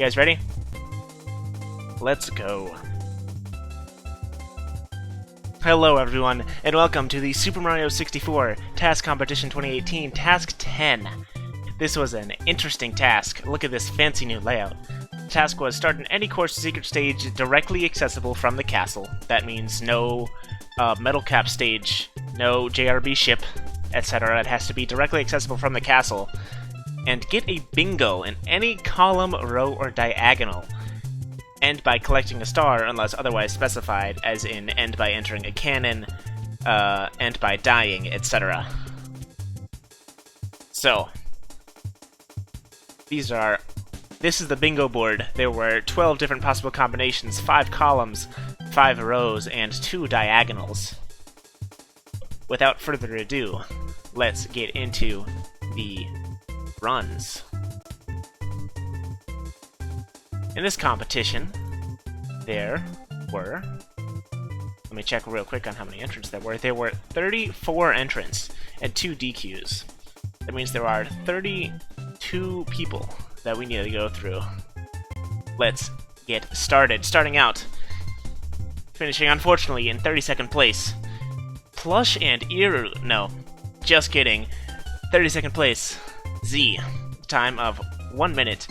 guys ready? Let's go. Hello everyone, and welcome to the Super Mario 64 Task Competition 2018 Task 10. This was an interesting task. Look at this fancy new layout. The task was start in any course secret stage directly accessible from the castle. That means no metal cap stage, no JRB ship, etc. It has to be directly accessible from the castle. And get a bingo in any column, row, or diagonal. End by collecting a star unless otherwise specified, as in end by entering a cannon, end by dying, etc. So, this is the bingo board. There were 12 different possible combinations, 5 columns, 5 rows, and 2 diagonals. Without further ado, let's get into the runs. In this competition, there were... Let me check real quick on how many entrants there were. There were 34 entrants and 2 DQs. That means there are 32 people that we need to go through. Let's get started. Starting out, finishing unfortunately in 32nd place. Plush and Iru... No, just kidding. 32nd place, Z. Time of 1 minute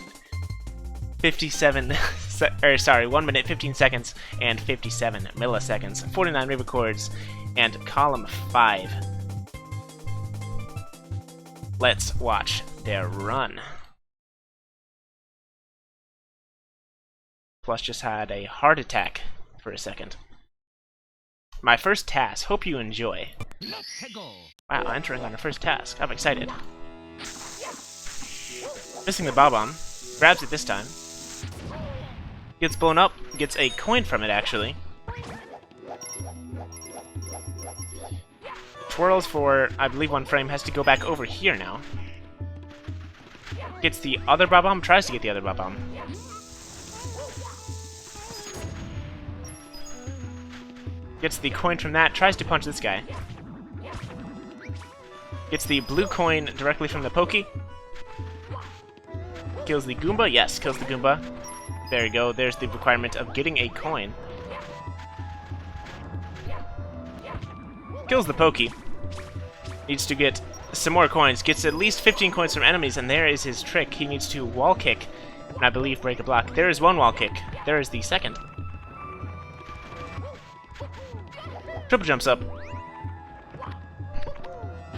57 1 minute 15 seconds and 57 milliseconds, 49 records, and column 5. Let's watch their run. Plus just had a heart attack for a second. My first task, hope you enjoy. Wow, entering on our first task, I'm excited. Missing the bob-omb, grabs it this time. Gets blown up, gets a coin from it actually. Twirls for, I believe, 1 frame, has to go back over here now. Gets the other bob-omb, tries to get the other bob-omb. Gets the coin from that, tries to punch this guy. Gets the blue coin directly from the pokey. Kills the Goomba, yes, kills the Goomba. There you go, there's the requirement of getting a coin. Kills the pokey. Needs to get some more coins. Gets at least 15 coins from enemies, and there is his trick. He needs to wall kick, and I believe break a block. There is 1 wall kick. There is the second. Triple jumps up.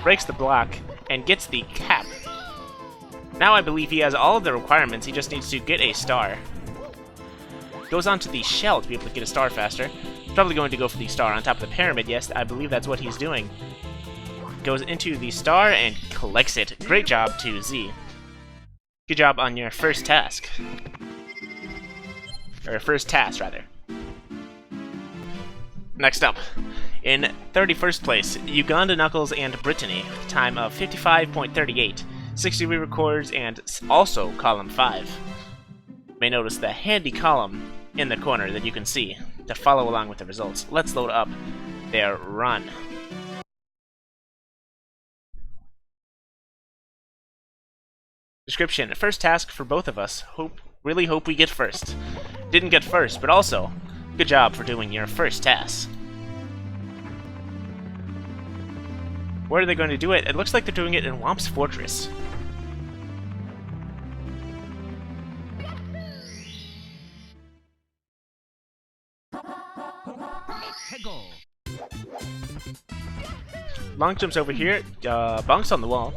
Breaks the block, and gets the cap. Now I believe he has all of the requirements, he just needs to get a star. Goes on to the shell to be able to get a star faster. Probably going to go for the star on top of the pyramid, yes, I believe that's what he's doing. Goes into the star and collects it. Great job to Z. Good job on your first task. Or first task, rather. Next up, in 31st place, Uganda Knuckles and Brittany, with a time of 55.38. 60 re-records, and also column 5. You may notice the handy column in the corner that you can see to follow along with the results. Let's load up their run. Description: first task for both of us. Really hope we get first. Didn't get first, but also, good job for doing your first task. Where are they going to do it? It looks like they're doing it in Womp's Fortress. Long jumps over here, bonks on the wall.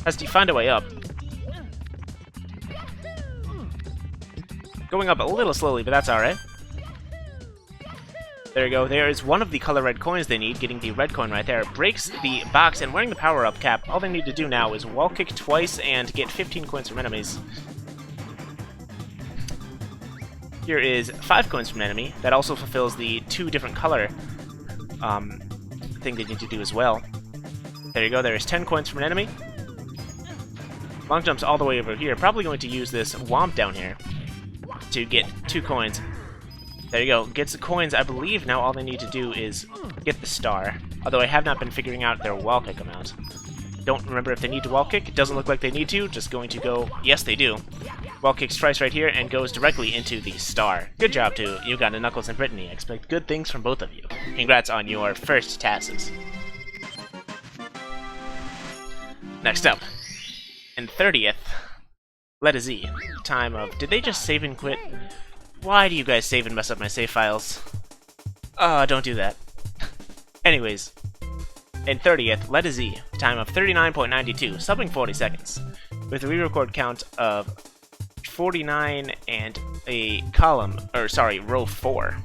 Has to find a way up. Going up a little slowly, but that's alright. There you go, there is one of the color red coins they need, getting the red coin right there. Breaks the box, and wearing the power-up cap, all they need to do now is wall kick twice and get 15 coins from enemies. Here is 5 coins from an enemy. That also fulfills the 2 different color thing they need to do as well. There you go, there is 10 coins from an enemy. Long jumps all the way over here. Probably going to use this Womp down here to get 2 coins. There you go. Gets the coins. I believe now all they need to do is get the star. Although I have not been figuring out their wall kick amount. Don't remember if they need to wall kick. It doesn't look like they need to. Just going to go... Yes, they do. Wall kicks twice right here and goes directly into the star. Good job to Uganda, Knuckles, and Brittany. I expect good things from both of you. Congrats on your first TASs. Next up, in 30th, Leddaz. Time of... Did they just save and quit? Why do you guys save and mess up my save files? Don't do that. Anyways, in 30th, Leddaz. Time of 39.92, subbing 40 seconds. With a re-record count of 49 and a column, or sorry, row 4.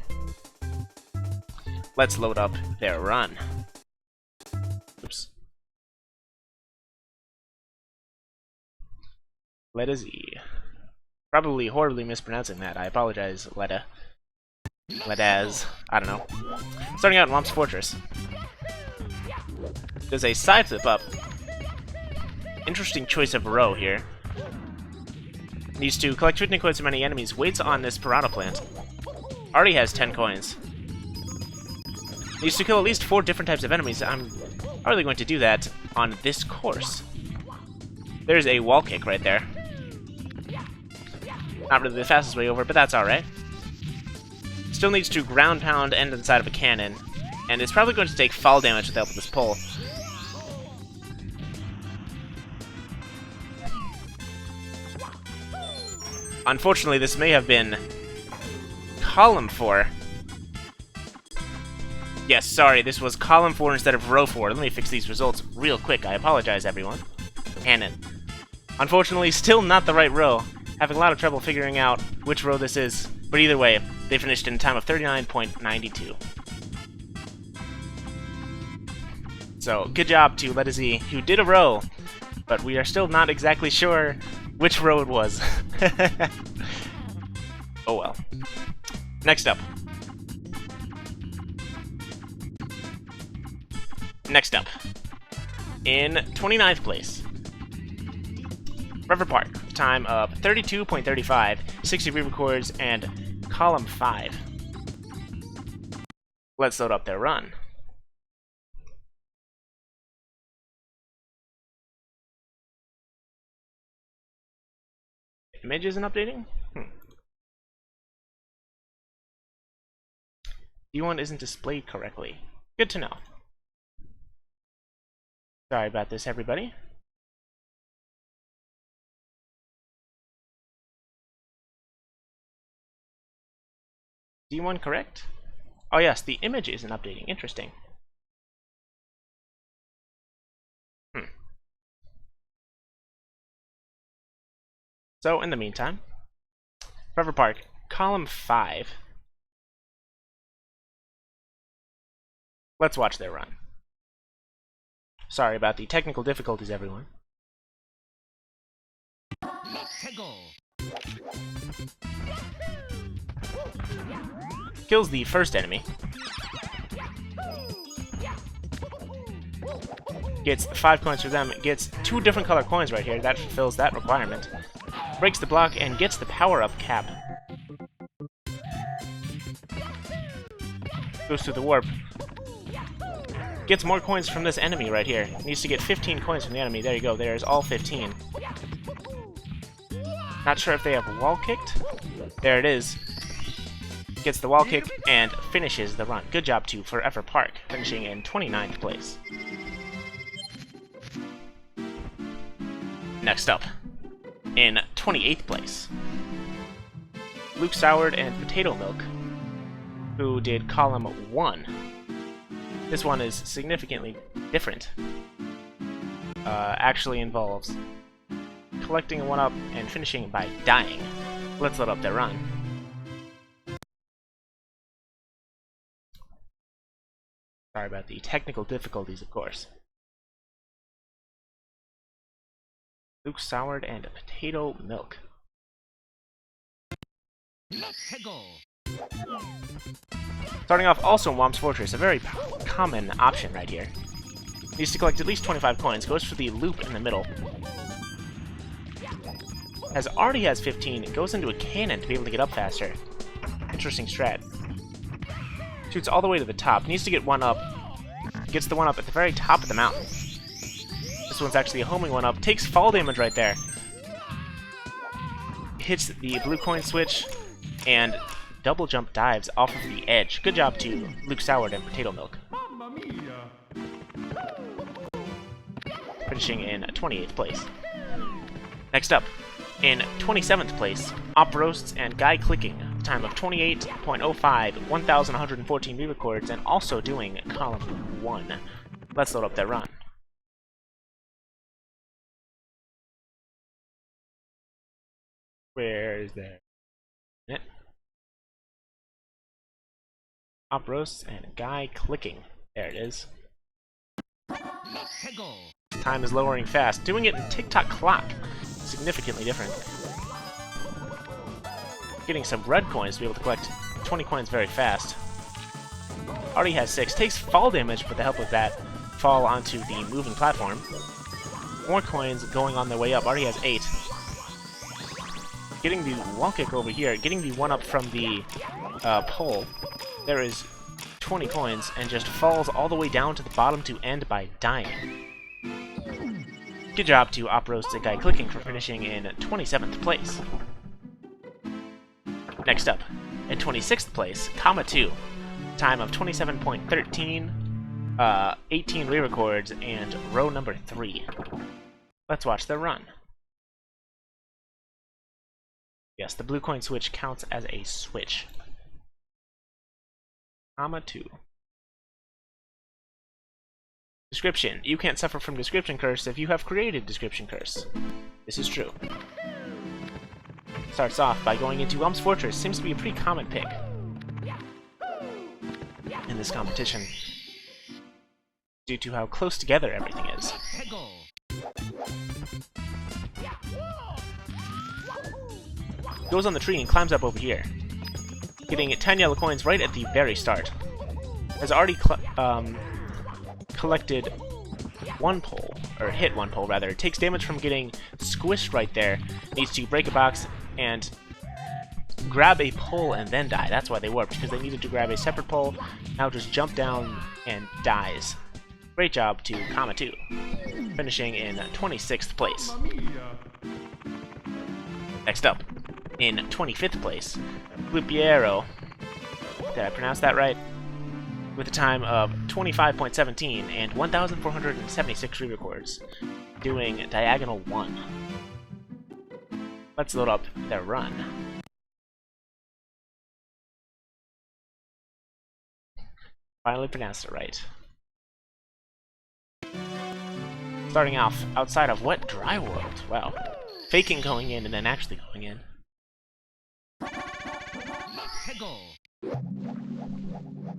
Let's load up their run. Oops. Leddaz. Probably horribly mispronouncing that. I apologize, Leddaz. I don't know. Starting out in Womp's Fortress. Does a side flip up. Interesting choice of row here. Needs to collect 15 coins from any enemies. Waits on this piranha plant. Already has 10 coins. Needs to kill at least 4 different types of enemies. I'm hardly going to do that on this course. There's a wall kick right there. Not really the fastest way over, but that's alright. Still needs to ground pound end inside of a cannon, and it's probably going to take fall damage with the help of this pole. Unfortunately, this may have been column 4. Yes, sorry, this was column 4 instead of row 4. Let me fix these results real quick. I apologize, everyone. Cannon. Unfortunately, still not the right row. Having a lot of trouble figuring out which row this is. But either way, they finished in a time of 39.92. So, good job to Leddaz, who did a row, but we are still not exactly sure which row it was. Oh well. Next up. In 29th place, River Park. Time of 32.35, 60 re-records, and column 5. Let's load up their run. Image isn't updating? D1 isn't displayed correctly. Good to know. Sorry about this, everybody. D1 correct? Oh yes, the image isn't updating. Interesting. So, in the meantime, River Park, column 5. Let's watch their run. Sorry about the technical difficulties, everyone. Kills the first enemy. Gets 5 coins for them. Gets 2 different color coins right here. That fulfills that requirement. Breaks the block and gets the power-up cap. Goes through the warp. Gets more coins from this enemy right here. Needs to get 15 coins from the enemy. There you go. There's all 15. Not sure if they have wall kicked. There it is. Gets the wall kick and finishes the run. Good job to Forever Park, finishing in 29th place. Next up, in 28th place, Luke Saward and Potato Milk, who did column 1. This one is significantly different. Actually involves collecting a 1-up and finishing by dying. Let's load up their run. Sorry about the technical difficulties, of course. Luke Saward and Potato Milk. Starting off also in Womp's Fortress, a very common option right here. Needs to collect at least 25 coins, goes for the loop in the middle. Already has 15, it goes into a cannon to be able to get up faster. Interesting strat. Shoots all the way to the top, needs to get 1-up. Gets the 1-up at the very top of the mountain. This one's actually a homing 1-up, takes fall damage right there. hits the blue coin switch and double jump dives off of the edge. Good job to Luke Saward and Potato Milk. Finishing in 28th place. Next up, in 27th place, Op Roasts and Guy Clicking, time of 28.05, 1,114 re-records, and also doing column 1. Let's load up their run. Where is that? Op Roasts and Guy Clicking. There it is. Time is lowering fast. Doing it in TikTok clock. Significantly different. Getting some red coins to be able to collect 20 coins very fast. Already has 6. Takes fall damage with the help of that fall onto the moving platform. More coins going on their way up. Already has 8. Getting the wall kick over here. Getting the 1-up from the pole. There is 20 coins and just falls all the way down to the bottom to end by dying. Good job to Op Roasts and Guy Clicking for finishing in 27th place. Next up, in 26th place, Comma 2. Time of 27.13, 18 re-records, and row number 3. Let's watch their run. Yes, the blue coin switch counts as a switch. Comma 2. Description. You can't suffer from description curse if you have created description curse. This is true. Starts off by going into Whelm's Fortress. Seems to be a pretty common pick in this competition due to how close together everything is. Goes on the tree and climbs up over here, getting 10 yellow coins right at the very start. Has already collected 1 pole, or hit 1 pole rather. It takes damage from getting squished right there. Needs to break a box and grab a pole and then die. That's why they warped, because they needed to grab a separate pole. Now just jump down and dies. Great job to Comma 2, finishing in 26th place. Next up, in 25th place, Bloopiero. Did I pronounce that right? With a time of 25.17 and 1,476 re-records, doing Diagonal 1. Let's load up their run. Finally pronounced it right. Starting off outside of Wet Dry World. Wow. Faking going in and then actually going in.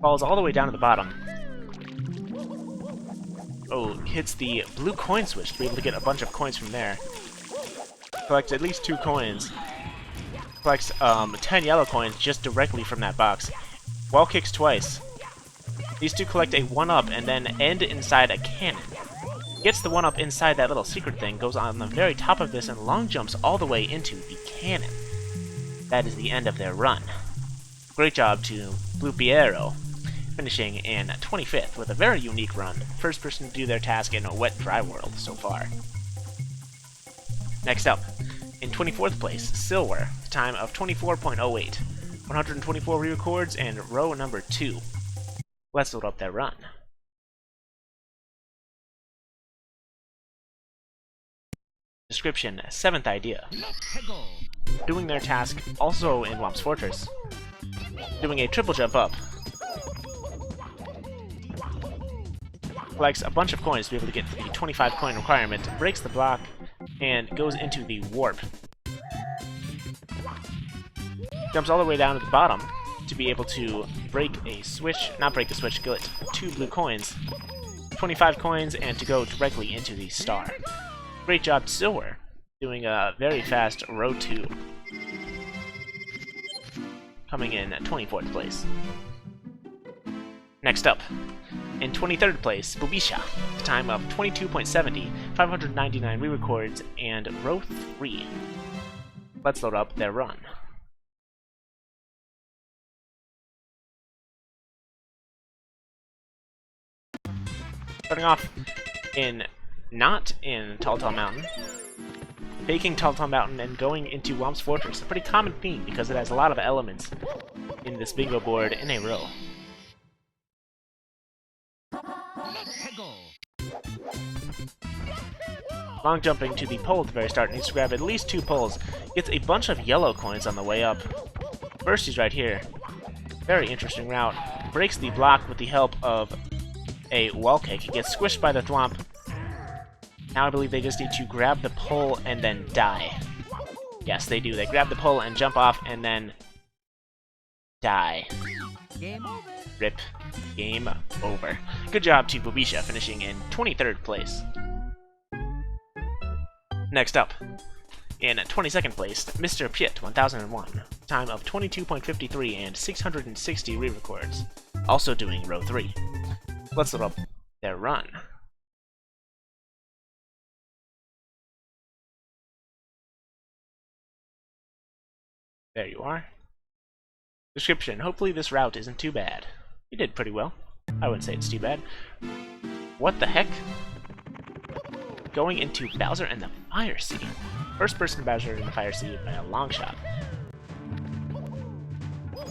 Falls all the way down to the bottom. Oh, hits the blue coin switch to be able to get a bunch of coins from there. Collects at least 2 coins. Collects 10 yellow coins just directly from that box. Wall kicks twice. These two collect a 1-up and then end inside a cannon. Gets the 1-up inside that little secret thing, goes on the very top of this and long jumps all the way into the cannon. That is the end of their run. Great job to Bloopiero, finishing in 25th with a very unique run. First person to do their task in a Wet Dry World so far. Next up, in 24th place, Sylwer, time of 24.08, 124 re-records, and row number 2. Let's load up their run. Description, 7th idea. Doing their task also in Whelm's Fortress. Doing a triple jump up. Collects a bunch of coins to be able to get the 25 coin requirement, breaks the block, and goes into the warp. Jumps all the way down to the bottom to be able to break a switch, not break the switch, get 2 blue coins, 25 coins, and to go directly into the star. Great job, Sylwer, doing a very fast row 2. Coming in at 24th place. Next up, in 23rd place, Bubisha, time of 22.70, 599 re-records, and row 3. Let's load up their run. Starting off not in Tall Mountain, faking Tall Mountain and going into Womp's Fortress. A pretty common theme because it has a lot of elements in this bingo board in a row. Long jumping to the pole at the very start, needs to grab at least 2 poles. Gets a bunch of yellow coins on the way up. First he's right here. Very interesting route. Breaks the block with the help of a wall kick. He gets squished by the thwomp. Now I believe they just need to grab the pole and then die. Yes, they do. They grab the pole and jump off and then die. Game over. Rip. Game over. Good job to Bobisha, finishing in 23rd place. Next up, in 22nd place, Mr. Piet 1001, time of 22.53 and 660 re-records, also doing row 3. Let's load up their run. There you are. Description: hopefully this route isn't too bad. You did pretty well. I wouldn't say it's too bad. What the heck? Going into Bowser and the Fire Sea. First person Bowser in the Fire Sea by a long shot.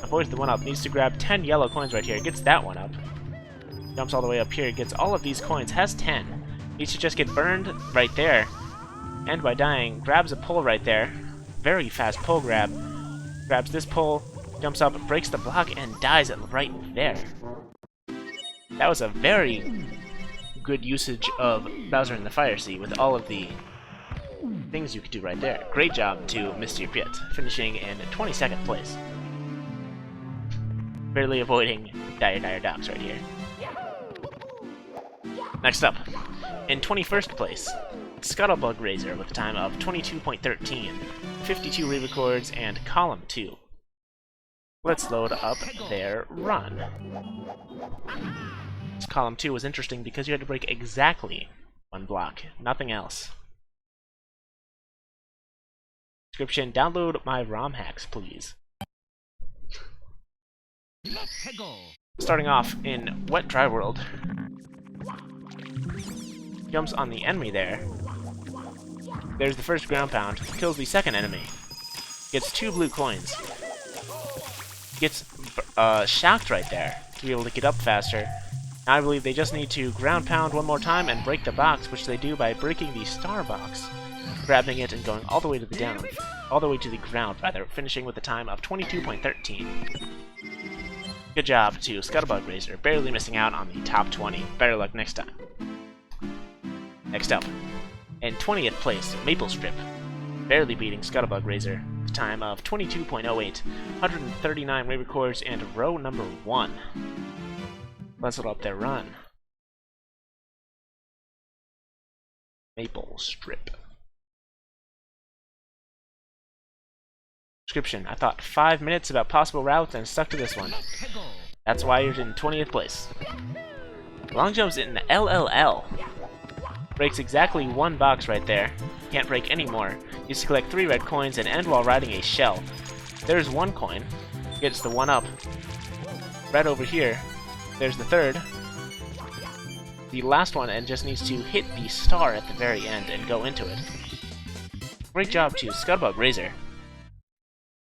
Avoids the 1-up, needs to grab 10 yellow coins right here, gets that 1-up. Jumps all the way up here, gets all of these coins, has 10. Needs to just get burned right there. And by dying, grabs a pole right there. Very fast pole grab. Grabs this pole, jumps up, breaks the block, and dies right there. That was a very good usage of Bowser in the Fire Sea with all of the things you could do right there. Great job to Mr. Piet, finishing in 22nd place. Barely avoiding Dire Docks right here. Next up, in 21st place, Scuttlebug Raiser with a time of 22.13, 52 re-records, and column 2. Let's load up their run. This column 2 was interesting because you had to break exactly 1 block, nothing else. Description: download my ROM hacks, please. Starting off in Wet Dry World. Jumps on the enemy there. There's the first ground pound, kills the second enemy. Gets 2 blue coins. Gets shocked right there to be able to get up faster. Now I believe they just need to ground pound 1 more time and break the box, which they do by breaking the star box, grabbing it and going all the way to the ground, finishing with a time of 22.13. Good job to Scuttlebug Raiser, barely missing out on the top 20. Better luck next time. Next up, in 20th place, Maplestrip, barely beating Scuttlebug Raiser, time of 22.08, 139 re-records, and row number 1. Let's load up their run. Maplestrip. Description: I thought 5 minutes about possible routes and stuck to this one. That's why you're in 20th place. Long jumps in the LLL. Breaks exactly 1 box right there. Can't break any more. Used to collect 3 red coins and end while riding a shell. There's 1 coin. Gets the 1-up. Right over here. There's the 3rd. The last one, and just needs to hit the star at the very end and go into it. Great job to Scuttlebug Raiser.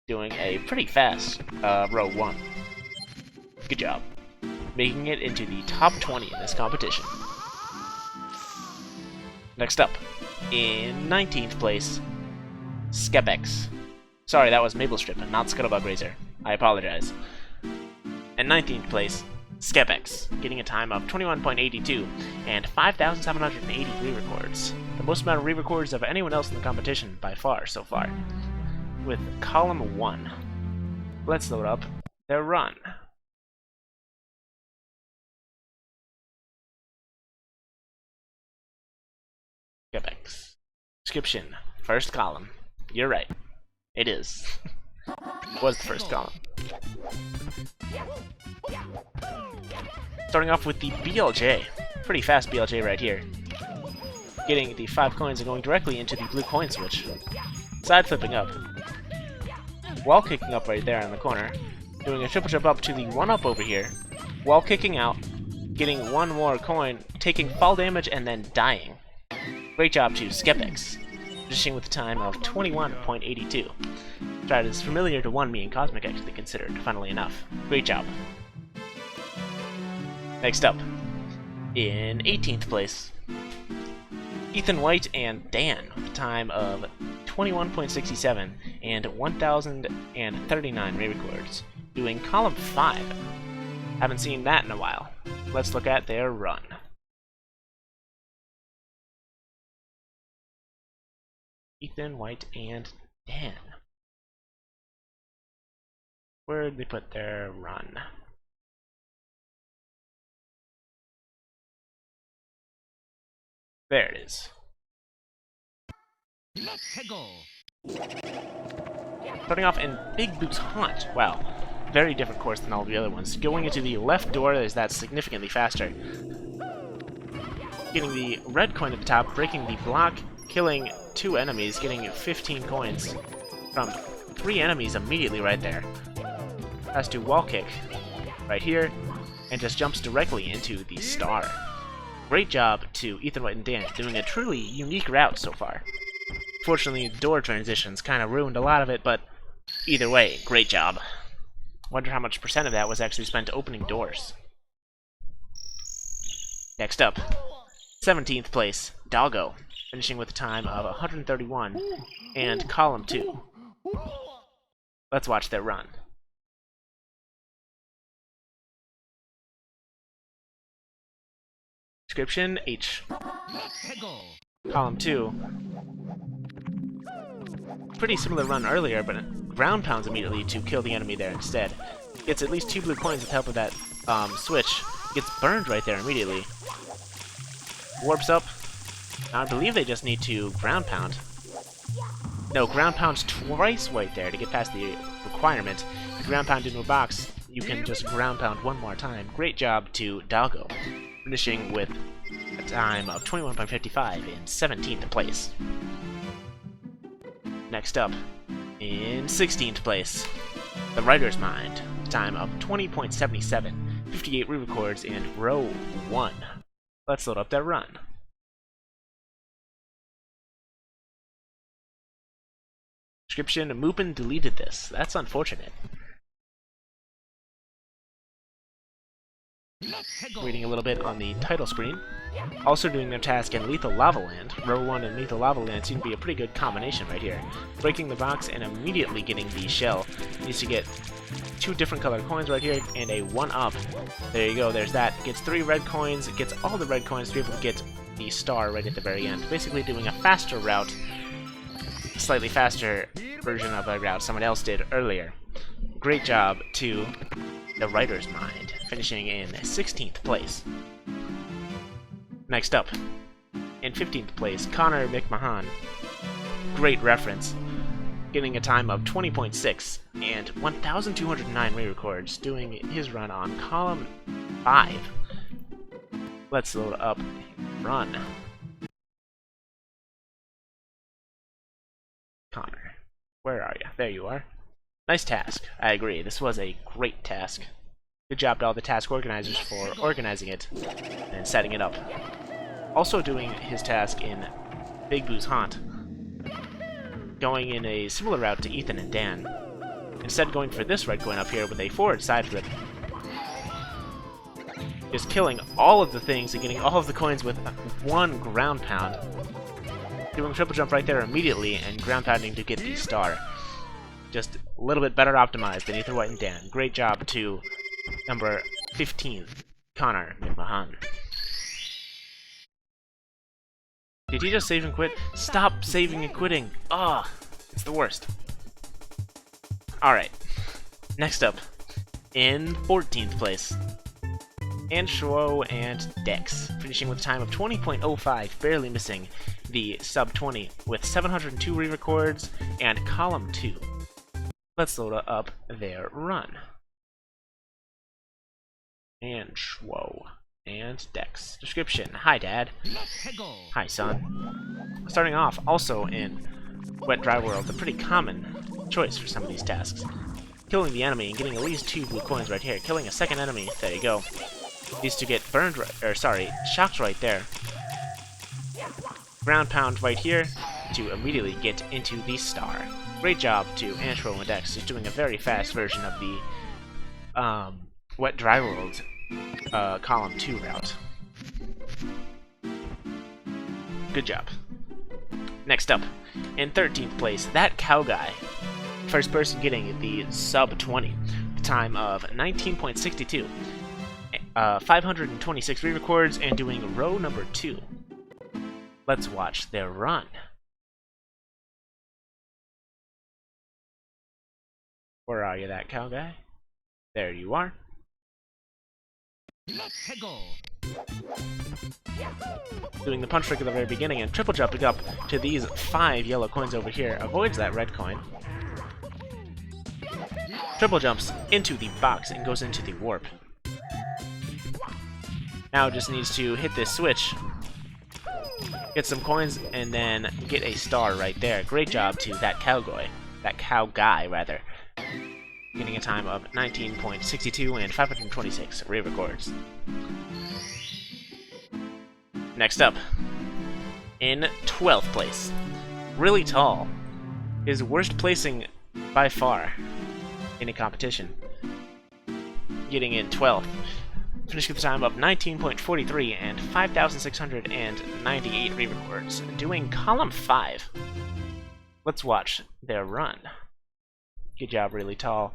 Doing a pretty fast row 1. Good job. Making it into the top 20 in this competition. Next up, in 19th place, Skebex. Sorry, that was Maplestrip and not Scuttlebug Raiser. I apologize. In 19th place, Skebex, getting a time of 21.82 and 5,780 re-records. The most amount of re-records of anyone else in the competition by far so far. With column 1. Let's load up their run. Skebex. Description: first column. You're right. It is. Was the first column. Starting off with the BLJ. Pretty fast BLJ right here. Getting the 5 coins and going directly into the blue coin switch. Side flipping up. Wall kicking up right there in the corner. Doing a triple jump up to the 1-up over here. Wall kicking out. Getting 1 more coin. Taking fall damage and then dying. Great job to Skebex. finishing with a time of 21.82. Strat is familiar to one me and Cosmic actually considered, funnily enough. Great job. Next up, in 18th place, Ethan White and Dan with a time of 21.67 and 1,039 re-records, doing column 5. Haven't seen that in a while. Let's look at their run. Ethan White and Dan. Where'd they put their run? There it is. Starting off in Big Boots Haunt. Wow. Very different course than all the other ones. Going into the left door, is that significantly faster. Getting the red coin at the top, breaking the block, killing 2 enemies, getting 15 coins from 3 enemies immediately right there. Has to wall kick right here, and just jumps directly into the star. Great job to Ethan White and Dan, doing a truly unique route so far. Fortunately, door transitions kind of ruined a lot of it, but either way, great job. Wonder how much percent of that was actually spent opening doors. Next up, 17th place, Doggo, finishing with a time of 131 and column 2. Let's watch their run. Description H. Column 2. Pretty similar run earlier, but ground pounds immediately to kill the enemy there instead. Gets at least 2 blue coins with the help of that switch. Gets burned right there immediately. Warps up. I believe they just need to ground pound. No, ground pounds twice right there to get past the requirement. If you ground pound into a box, you can just ground pound one more time. Great job to Doggo, finishing with a time of 21.55 in 17th place. Next up, in 16th place, the WritersMind, time of 20.77, 58 re-records in row 1. Let's load up that run. Description, Moopin deleted this. That's unfortunate. Waiting a little bit on the title screen. Also doing their task in Lethal Lava Land. Row 1 and Lethal Lava Land seem to be a pretty good combination right here. Breaking the box and immediately getting the shell. Needs to get 2 different colored coins right here and a 1-up. There you go, there's that. Gets 3 red coins, it gets all the red coins to be able to get the star right at the very end. Basically doing a faster route. A slightly faster version of a route someone else did earlier. Great job to the WritersMind, finishing in 16th place. Next up, in 15th place, Conor McMahon. Great reference. Getting a time of 20.6 and 1,209 re-records, doing his run on column 5. Let's load up and run. Conor, where are you? There you are. Nice task. I agree. This was a great task. Good job to all the task organizers for organizing it and setting it up. Also doing his task in Big Boo's Haunt. Going in a similar route to Ethan and Dan. Instead going for this red coin up here with a forward side flip. Just killing all of the things and getting all of the coins with 1 ground pound. Doing triple jump right there immediately and ground pounding to get the star. Just a little bit better optimized than Ethan White and Dan. Great job to number 15, Conor McMahon. Did he just save and quit? Stop saving and quitting! Ah, it's the worst. Alright, next up, in 14th place, Anshwo Dex, finishing with a time of 20.05, barely missing the sub 20, with 702 re-records and column 2. Let's load up their run. Anshwo Dex. Description, hi Dad. Hi son. Starting off, also in Wet Dry World, a pretty common choice for some of these tasks. Killing the enemy and getting at least 2 blue coins right here. Killing a second enemy, there you go. Needs to get shocked right there. Ground pound right here. to immediately get into the star. Great job to Anshwo Dex, who's doing a very fast version of the Wet Dry World column 2 route. Good job. Next up, in 13th place, that CowGuy. First person getting the sub 20, time of 19.62. 526 re-records and doing row number 2. Let's watch their run. Where are you, that CowGuy? There you are. Let's go. Doing the punch trick at the very beginning and triple jumping up to these 5 yellow coins over here. Avoids that red coin. Triple jumps into the box and goes into the warp. Now just needs to hit this switch, get some coins, and then get a star right there. Great job to that CowGuy rather. Getting a time of 19.62 and 526 re-records. Next up, in 12th place, really tall. His worst placing by far in a competition. Getting in 12th. Finishing the time of 19.43 and 5,698 re-records. Doing column 5. Let's watch their run. Good job, really tall.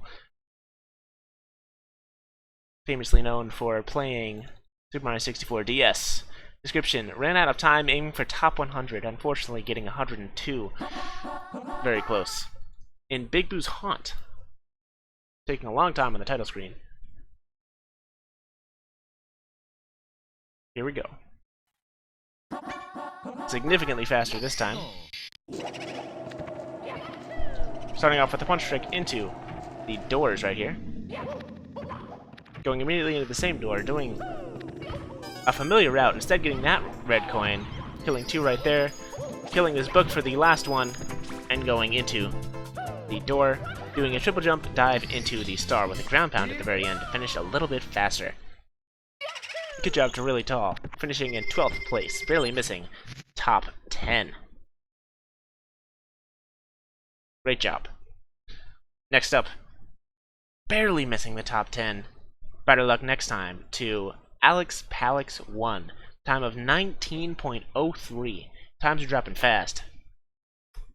Famously known for playing Super Mario 64 DS. Description: ran out of time aiming for top 100, unfortunately getting 102. Very close. In Big Boo's Haunt. Taking a long time on the title screen. Here we go. Significantly faster this time. Starting off with the punch trick into the doors right here. Going immediately into the same door, doing a familiar route, instead getting that red coin, killing 2 right there, killing this book for the last one, and going into the door, doing a triple jump, dive into the star with a ground pound at the very end to finish a little bit faster. Good job to Really Tall, finishing in 12th place, barely missing top 10. Great job. Next up, barely missing the top 10. Better luck next time to Alex Palix 1, time of 19.03. Times are dropping fast,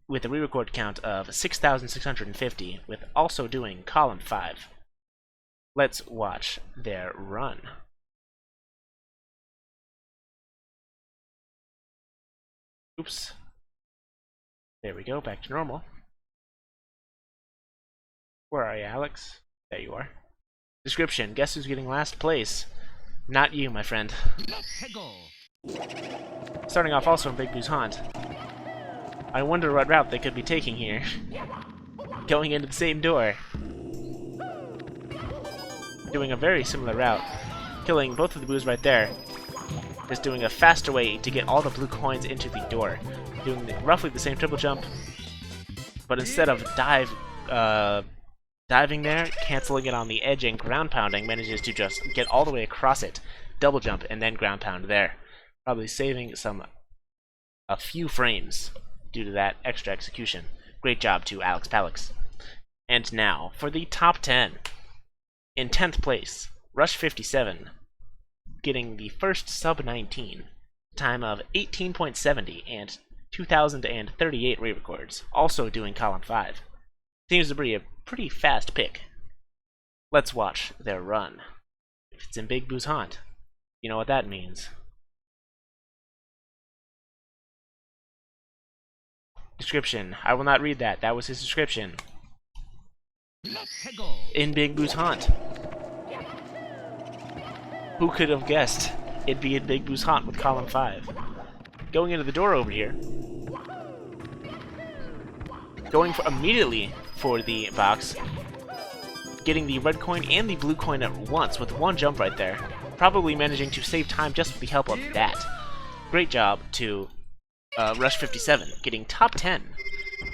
with a re-record count of 6,650, with also doing column 5. Let's watch their run. Oops. There we go, back to normal. Where are you, Alex? There you are. Description: guess who's getting last place? Not you, my friend. Let's go. Starting off also in Big Boo's Haunt. I wonder what route they could be taking here. Going into the same door. Doing a very similar route. Killing both of the Boos right there. Just doing a faster way to get all the blue coins into the door. Doing roughly the same triple jump, but instead of diving there, canceling it on the edge and ground pounding, manages to just get all the way across it, double jump, and then ground pound there. Probably saving a few frames due to that extra execution. Great job to Alex Palix. And now, for the top 10. In 10th place, Rush 57, getting the first sub 19, time of 18.70 and 2,038 re-records, also doing column 5. Seems to be a pretty fast pick. Let's watch their run. If it's in Big Boo's Haunt, you know what that means. Description: I will not read that. That was his description. Let's go. In Big Boo's Haunt. Who could have guessed it'd be in Big Boo's Haunt with column 5? Going into the door over here. Going immediately for the box. Getting the red coin and the blue coin at once with one jump right there. Probably managing to save time just with the help of that. Great job to Rush 57, getting top 10.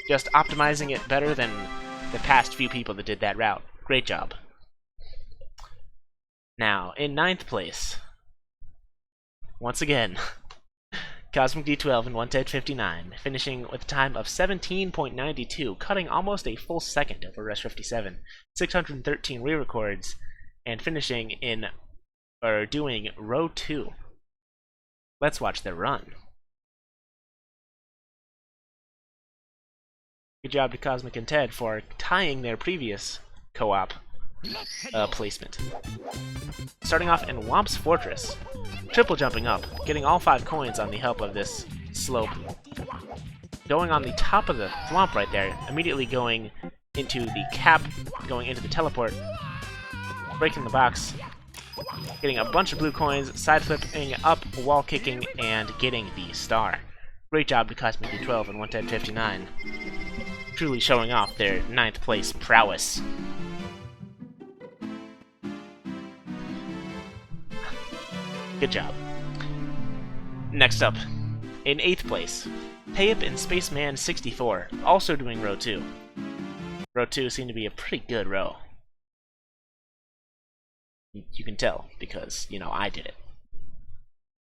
Just optimizing it better than the past few people that did that route. Great job. Now, in 9th place, once again, Cosmic D12 and 110.59, finishing with a time of 17.92, cutting almost a full second over Rush 57, 613 re-records, and finishing in, or doing row 2. Let's watch their run. Good job to Cosmic and Ted for tying their previous co-op placement. Starting off in Womp's Fortress, triple jumping up, getting all 5 coins on the help of this slope. Going on the top of the thwomp right there, immediately going into the cap, going into the teleport, breaking the box, getting a bunch of blue coins, side flipping up, wall kicking, and getting the star. Great job to Cosmic D12 and 110.59. Truly showing off their 9th place prowess. Good job. Next up, in 8th place, Tayip and Spaceman64, also doing row 2. Row 2 seemed to be a pretty good row. You can tell, because, you know, I did it.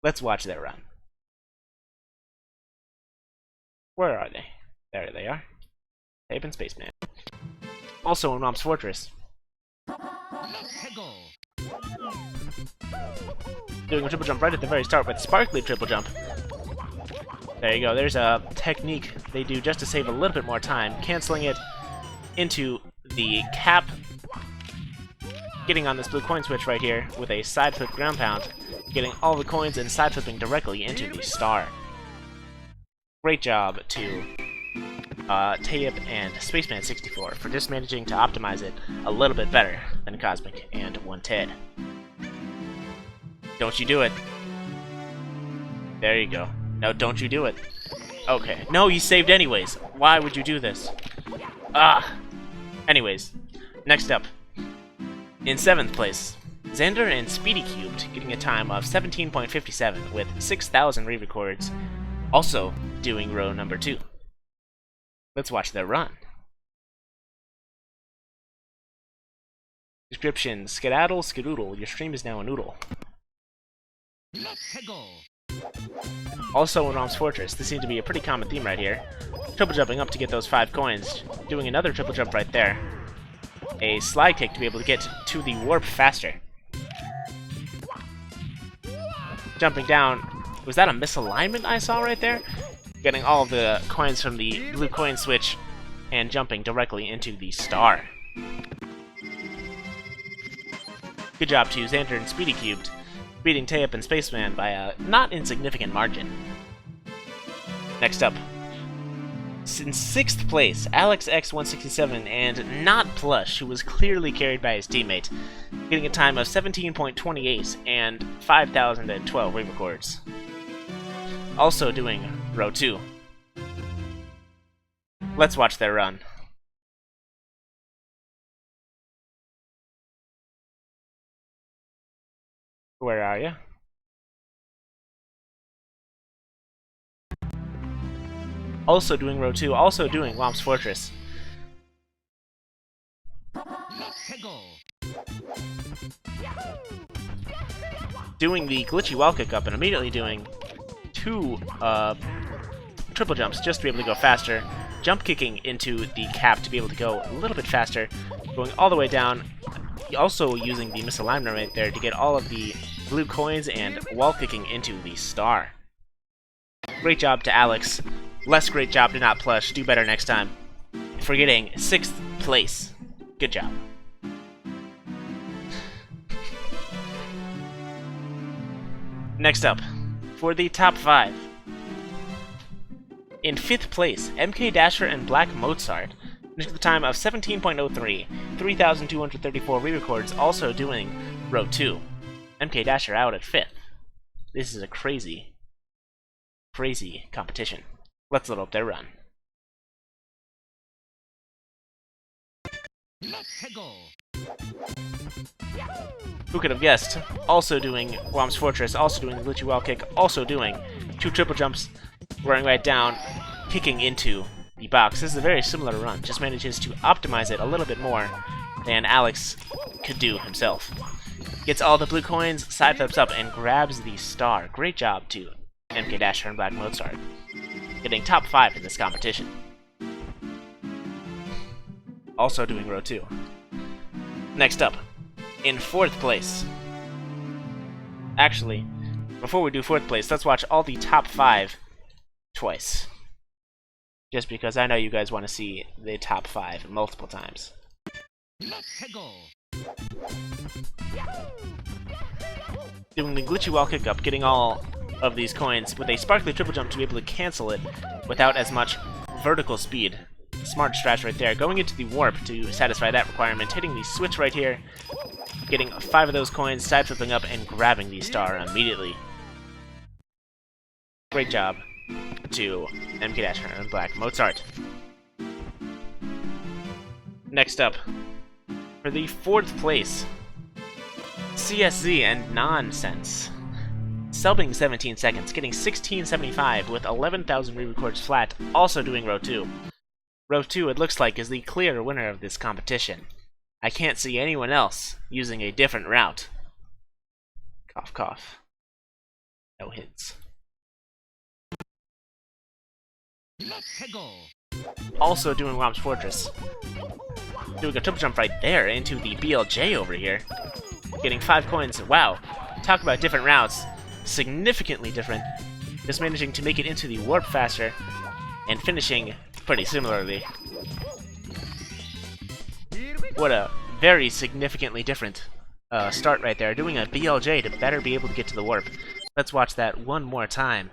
Let's watch their run. Where are they? There they are. Tayip and Spaceman. Also in Womp's Fortress. Doing a triple jump right at the very start with Sparkly triple jump. There you go, there's a technique they do just to save a little bit more time, canceling it into the cap, getting on this blue coin switch right here with a side flip ground pound, getting all the coins and side flipping directly into the star. Great job to Tayip and Spaceman64 for just managing to optimize it a little bit better than Cosmic and One Ted. Don't you do it. There you go. No, don't you do it. Okay. No, you saved anyways. Why would you do this? Anyways, next up. In 7th place, Xander and Speedy Cubed, getting a time of 17.57 with 6,000 re-records, also doing row number 2. Let's watch their run. Description: Skedaddle, Skedoodle, your stream is now a noodle. Also in Womp's Fortress, this seems to be a pretty common theme right here. Triple jumping up to get those 5 coins, doing another triple jump right there. A slide kick to be able to get to the warp faster. Jumping down, was that a misalignment I saw right there? Getting all of the coins from the blue coin switch and jumping directly into the star. Good job to Xander and Speedy Cubed, beating Tayip and Spaceman by a not insignificant margin. Next up, in 6th place, Alex X167 and Not Plush, who was clearly carried by his teammate, getting a time of 17.28 and 5,012 re-records. Also doing row 2. Let's watch their run. Where are you? Also doing row 2, also doing Womp's Fortress. Doing the glitchy wall kick up and immediately doing 2 triple jumps just to be able to go faster. Jump kicking into the cap to be able to go a little bit faster. Going all the way down. Also using the misalignment right there to get all of the blue coins and wall kicking into the star. Great job to Alex. Less great job to Not Plush. Do better next time. For getting 6th place. Good job. Next up, for the top 5. In 5th place, MKDasher and Black Mozart, with the time of 17.03, 3,234 re-records, also doing row 2. MKDasher out at 5th. This is a crazy, crazy competition. Let's load up their run. Who could have guessed? Also doing Womp's Fortress, also doing the glitchy wall kick, also doing 2 triple jumps, running right down, kicking into the box. This is a very similar run, just manages to optimize it a little bit more than Alex could do himself. Gets all the blue coins, side flips up, and grabs the star. Great job to MKDasher and Black Mozart, getting top 5 in this competition. Also doing row 2. Next up, in 4th place. Actually, before we do 4th place, let's watch all the top 5 twice. Just because I know you guys want to see the top 5 multiple times. Doing the glitchy wall kick up, getting all of these coins with a sparkly triple jump to be able to cancel it without as much vertical speed. Smart strat right there. Going into the warp to satisfy that requirement, hitting the switch right here, getting 5 of those coins, side flipping up, and grabbing the star immediately. Great job to MKDasher and Black Mozart. Next up, for the 4th place, CSZ and Nonsense. Subbing 17 seconds, getting 1675 with 11,000 re-records flat, also doing row 2. Row 2, it looks like, is the clear winner of this competition. I can't see anyone else using a different route. Cough, cough. No hits. Also doing Womp's Fortress. Doing a triple jump right there into the BLJ over here. Getting 5 coins. Wow. Talk about different routes. Significantly different. Just managing to make it into the warp faster and finishing pretty similarly. What a very significantly different start right there. Doing a BLJ to better be able to get to the warp. Let's watch that one more time.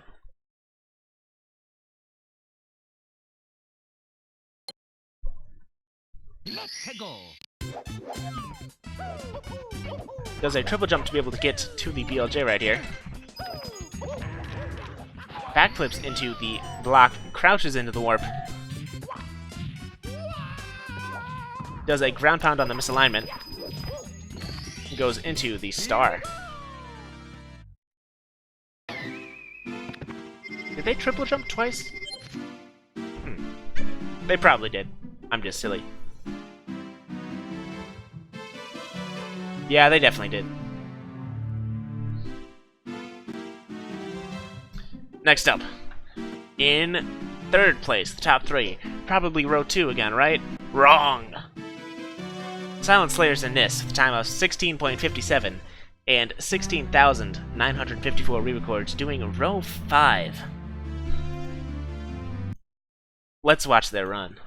Does a triple jump to be able to get to the BLJ right here. Backflips into the block, crouches into the warp. Does a ground pound on the misalignment. Goes into the star. Did they triple jump twice? They probably did. I'm just silly. Yeah, they definitely did. Next up, in 3rd place, the top 3. Probably row 2 again, right? Wrong! Silent Slayers in this, with a time of 16.57 and 16,954 re-records, doing row 5. Let's watch their run.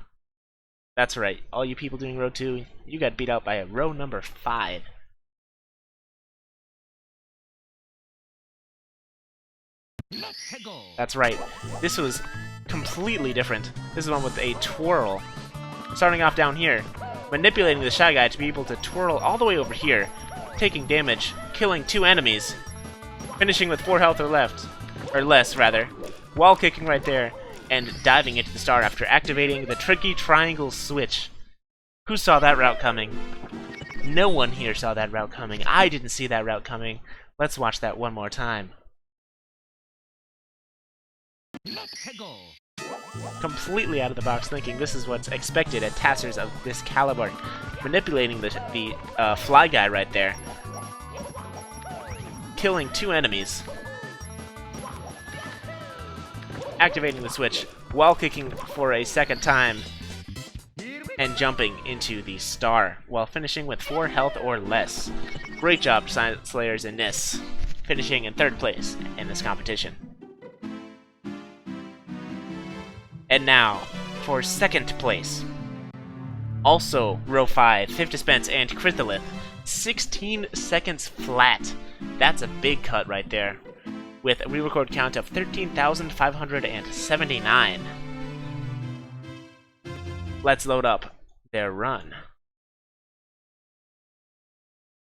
That's right, all you people doing row 2, you got beat out by a row number 5. That's right, this was completely different. This is one with a twirl. Starting off down here, manipulating the Shy Guy to be able to twirl all the way over here, taking damage, killing 2 enemies, finishing with 4 health or less, wall kicking right there, and diving into the star after activating the tricky triangle switch. Who saw that route coming? No one here saw that route coming. I didn't see that route coming. Let's watch that one more time. Completely out of the box thinking this is what's expected at TASers of this caliber. Manipulating the fly guy right there. Killing 2 enemies. Activating the switch, wall kicking for a second time, and jumping into the star, while finishing with 4 health or less. Great job, Silent Slayers in this, finishing in 3rd place in this competition. And now, for 2nd place. Also, row 5, Fifth Dispense and Critholith. 16 seconds flat. That's a big cut right there. With a re-record count of 13,579. Let's load up their run.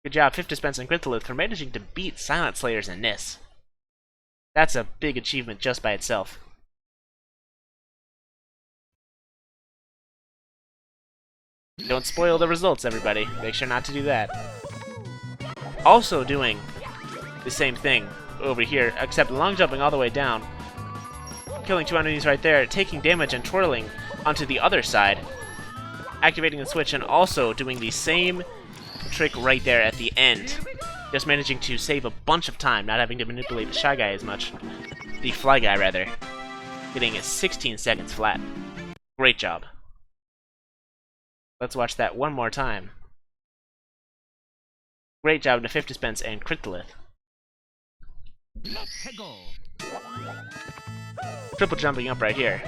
Good job, Fifth Dispense and Critholith, for managing to beat Silent Slayers in this. That's a big achievement just by itself. Don't spoil the results, everybody. Make sure not to do that. Also doing the same thing over here, except long jumping all the way down. Killing 2 enemies right there, taking damage and twirling onto the other side. Activating the switch and also doing the same trick right there at the end. Just managing to save a bunch of time, not having to manipulate the Shy Guy as much. the Fly Guy rather, getting 16 seconds flat. Great job. Let's watch that one more time. Great job to 50 Spence and Cryptolith. Triple jumping up right here.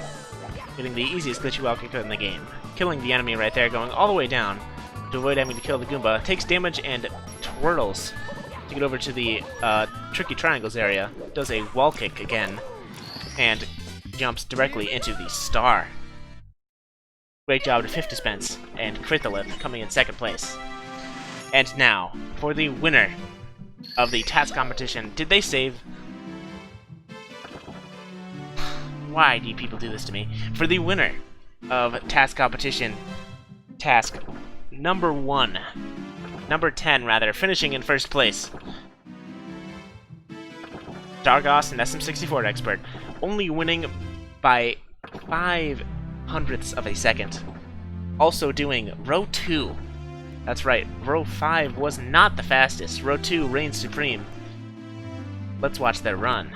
Getting the easiest glitchy wall kick in the game. Killing the enemy right there, going all the way down to avoid having to kill the Goomba. Takes damage and twirls to get over to the tricky triangles area. Does a wall kick again. And jumps directly into the star. Great job to 50 Spence and Cryptolith coming in second place. And now, for the winner of the TAS competition. Did they save? Why do you people do this to me? For the winner of TAS competition, task number 1. Number 10, rather, finishing in first place. Dargos, an SM64 expert, only winning by 0.05 of a second. Also doing row 2. That's right, row 5 was not the fastest. Row 2 reigns supreme. Let's watch their run.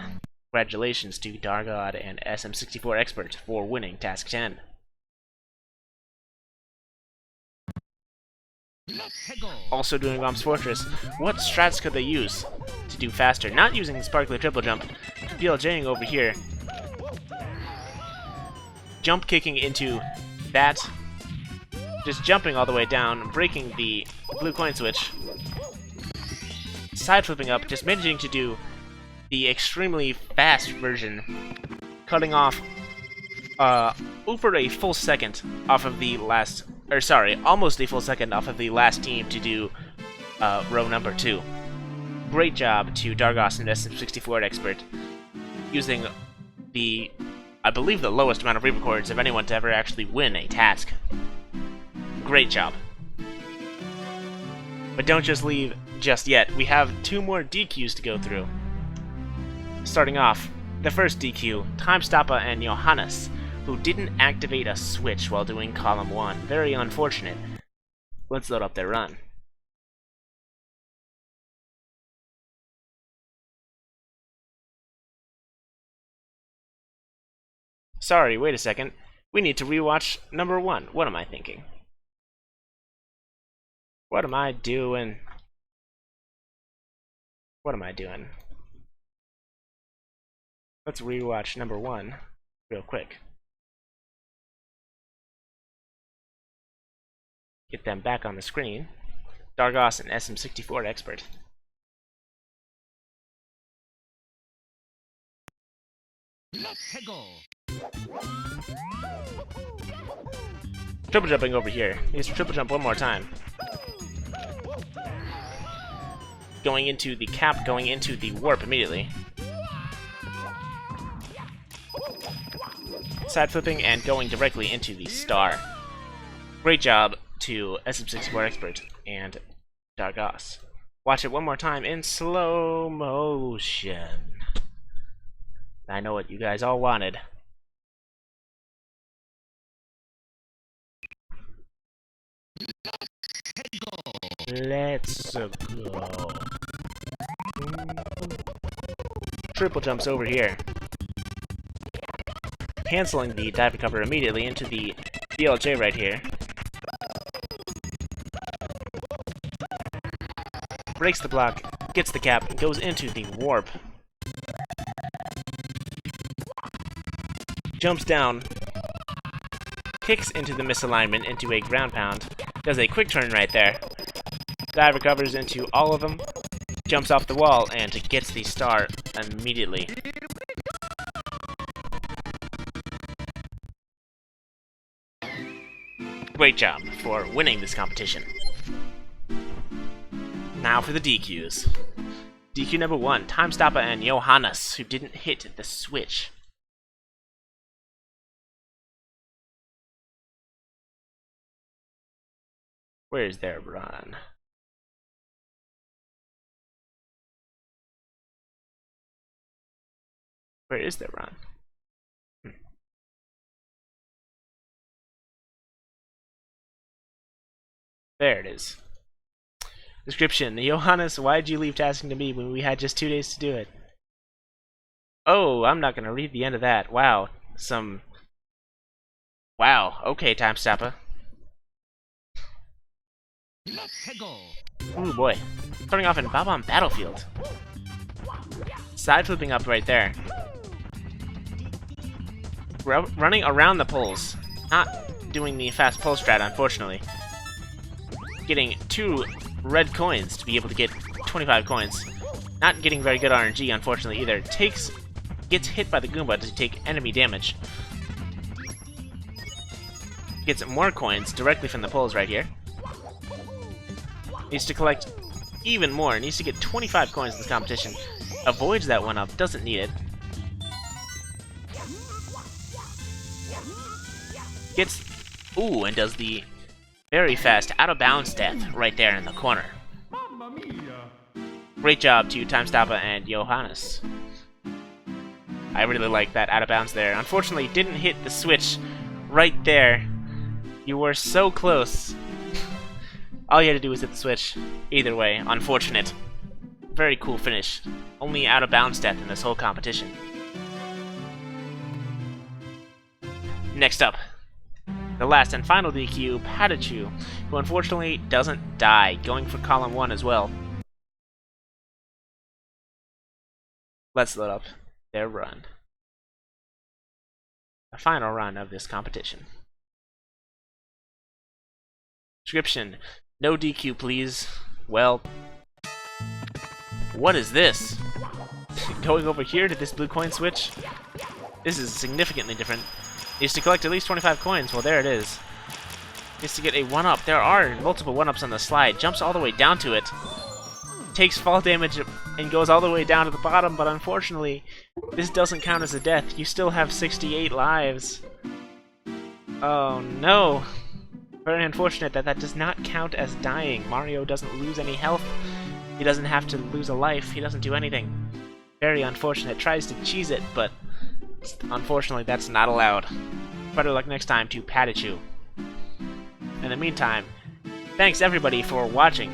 Congratulations to Dargod and SM64 Expert for winning Task 10. Also doing Bomb's Fortress, what strats could they use to do faster? Not using Sparkly Triple Jump, BLJing over here. Jump kicking into that. Just jumping all the way down, breaking the blue coin switch. Side flipping up, just managing to do the extremely fast version, cutting off over a full second off of the last, or sorry, almost a full second off of the last team to do row number 2. Great job to Dargos and SM64 Expert, using the, I believe, the lowest amount of re-records of anyone to ever actually win a task. Great job. But don't just leave just yet. We have 2 more DQs to go through. Starting off, the first DQ, Timestoppa and Johannes, who didn't activate a switch while doing column 1. Very unfortunate. Let's load up their run. Sorry, wait a second. We need to rewatch number 1. What am I thinking? What am I doing? What am I doing? Let's rewatch number 1 real quick. Get them back on the screen. Dargos and SM64 Expert. Triple jumping over here. Here's triple jump one more time. Going into the cap, going into the warp immediately. Side flipping and going directly into the star. Great job to SM64 Expert and Dargos. Watch it one more time in slow motion. I know what you guys all wanted. Let's go. Triple jumps over here. Canceling the dive recover immediately into the BLJ right here. Breaks the block, gets the cap, and goes into the warp. Jumps down, kicks into the misalignment into a ground pound, does a quick turn right there. Dive recovers into all of them, jumps off the wall, and gets the star immediately. Great job for winning this competition. Now for the DQs. DQ number 1, Timestoppa and Johannes, who didn't hit the switch. Where's their run? Where is their run? There it is. Description: Johannes, why did you leave tasking to me when we had just 2 days to do it? Oh, I'm not gonna read the end of that. Wow. Wow. Okay, Timestoppa. Ooh, boy. Starting off in Bob-omb Battlefield. Side flipping up right there. Running around the poles. Not doing the fast pole strat, unfortunately. Getting 2 red coins to be able to get 25 coins. Not getting very good RNG, unfortunately, either. Gets hit by the Goomba to take enemy damage. Gets more coins directly from the poles right here. Needs to collect even more. Needs to get 25 coins in this competition. Avoids that 1-up. Doesn't need it. Gets... Ooh, and does the very fast out-of-bounds death right there in the corner. Great job to Timestoppa and Johannes. I really like that out-of-bounds there. Unfortunately, didn't hit the switch right there. You were so close. All you had to do was hit the switch. Either way, unfortunate. Very cool finish. Only out-of-bounds death in this whole competition. Next up, the last and final DQ, Pikachu, who unfortunately doesn't die, going for column 1 as well. Let's load up their run. The final run of this competition. Description: no DQ, please. Well, what is this? Going over here to this blue coin switch? This is significantly different. Needs to collect at least 25 coins. Well, there it is. Needs to get a 1-up. There are multiple 1-ups on the slide. Jumps all the way down to it. Takes fall damage and goes all the way down to the bottom, but unfortunately, this doesn't count as a death. You still have 68 lives. Oh no. Very unfortunate that that does not count as dying. Mario doesn't lose any health. He doesn't have to lose a life. He doesn't do anything. Very unfortunate. Tries to cheese it, but unfortunately that's not allowed. Better luck next time to Pikachu. In the meantime, thanks everybody for watching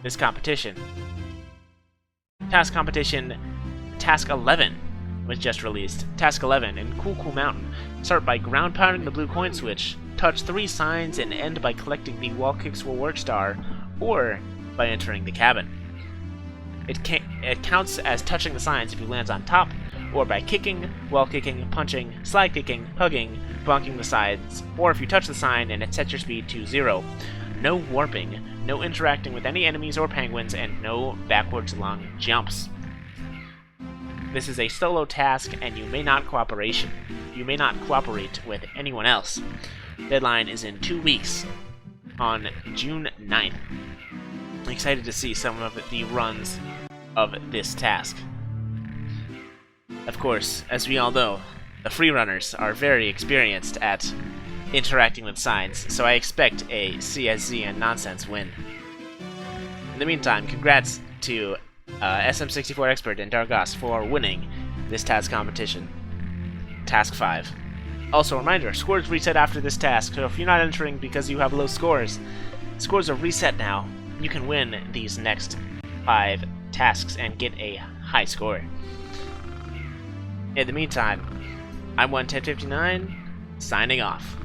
this competition. Task competition, Task 11 was just released. Task 11 in Cool Mountain. Start by ground pounding the blue coin switch, touch 3 signs, and end by collecting the Wall Kicks Will Work star, or by entering the cabin. It counts as touching the signs if you land on top, or by kicking, wall kicking, punching, slide kicking, hugging, bonking the sides, or if you touch the sign and it sets your speed to 0. No warping, no interacting with any enemies or penguins, and no backwards long jumps. This is a solo task, and you may not cooperate with anyone else. Deadline is in 2 weeks, on June 9th. I'm excited to see some of the runs of this task. Of course, as we all know, the freerunners are very experienced at interacting with signs, so I expect a CSZ and nonsense win. In the meantime, congrats to SM64 Expert and Dargos for winning this task competition. Task 5. Also, reminder, scores reset after this task, so if you're not entering because you have low scores, scores are reset now. You can win these next 5 tasks and get a high score. In the meantime, I'm 11059, signing off.